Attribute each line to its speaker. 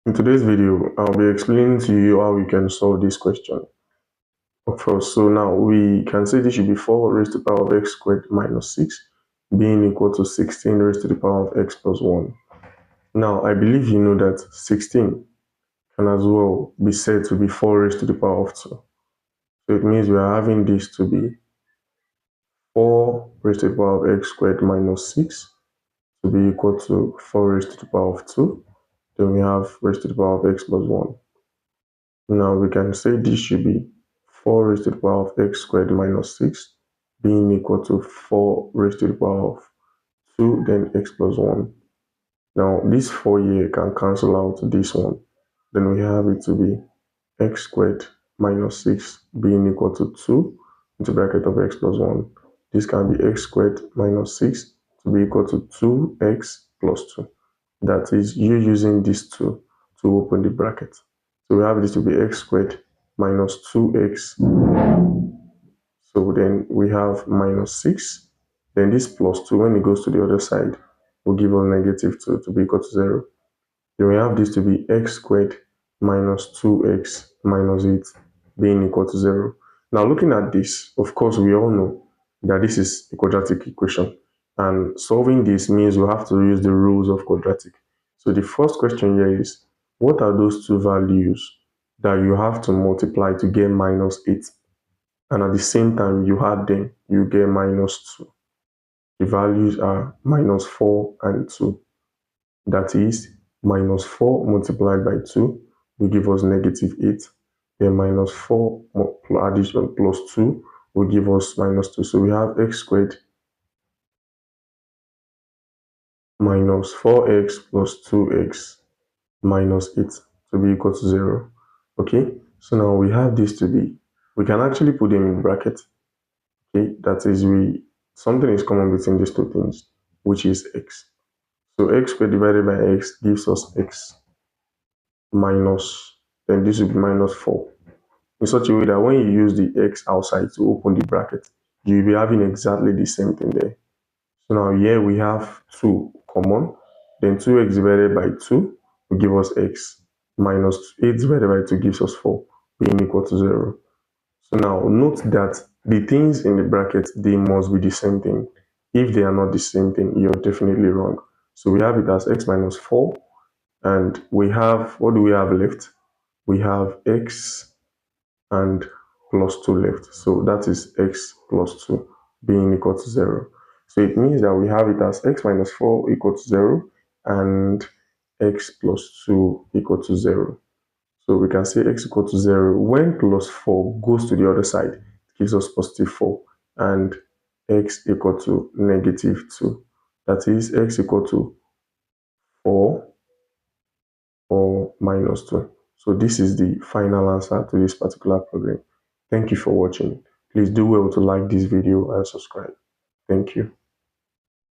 Speaker 1: In today's video, I'll be explaining to you how we can solve this question. First, so now we can say this should be 4 raised to the power of x squared minus 6 being equal to 16 raised to the power of x plus 1. Now, I believe you know that 16 can as well be said to be 4 raised to the power of 2. So it means we are having this to be 4 raised to the power of x squared minus 6 to be equal to 4 raised to the power of 2. Then we have raised to the power of x plus 1. Now we can say this should be 4 raised to the power of x squared minus 6 being equal to 4 raised to the power of 2 then x plus 1. Now this 4 here can cancel out this one. Then we have it to be x squared minus 6 being equal to 2 into bracket of x plus 1. This can be x squared minus 6 to be equal to 2x plus 2. That is you using this 2 to open the bracket. So we have this to be x squared minus 2x. So then we have minus 6. Then this plus 2, when it goes to the other side, will give us negative 2 to be equal to 0. Then we have this to be x squared minus 2x minus 8 being equal to 0. Now looking at this, of course, we all know that this is a quadratic equation. And solving this means we have to use the rules of quadratic. So the first question here is, what are those two values that you have to multiply to get minus 8? And at the same time, you add them, you get minus 2. The values are minus 4 and 2. That is, minus 4 multiplied by 2 will give us negative 8. Then minus 4 addition plus 2 will give us minus 2. So we have x squared minus 4x plus 2x minus 8 to be equal to 0. Okay, so now we have this to be, we can actually put them in bracket. Okay, that is, something is common between these two things, which is x. So x squared divided by x gives us x minus, then this will be minus 4. In such a way that when you use the x outside to open the bracket, you'll be having exactly the same thing there. So now here we have 2 common, then 2x divided by 2 will give us x, minus 8 divided by 2 gives us 4, being equal to 0. So now note that the things in the bracket, they must be the same thing. If they are not the same thing, you're definitely wrong. So we have it as x minus 4, and we have, what do we have left? We have x and plus 2 left. So that is x plus 2 being equal to 0. So it means that we have it as x minus 4 equal to 0 and x plus 2 equal to 0. So we can say x equal to 0. When plus 4 goes to the other side, it gives us positive 4 and x equal to negative 2. That is x equal to 4 or minus 2. So this is the final answer to this particular problem. Thank you for watching. Please do well to like this video and subscribe. Thank you.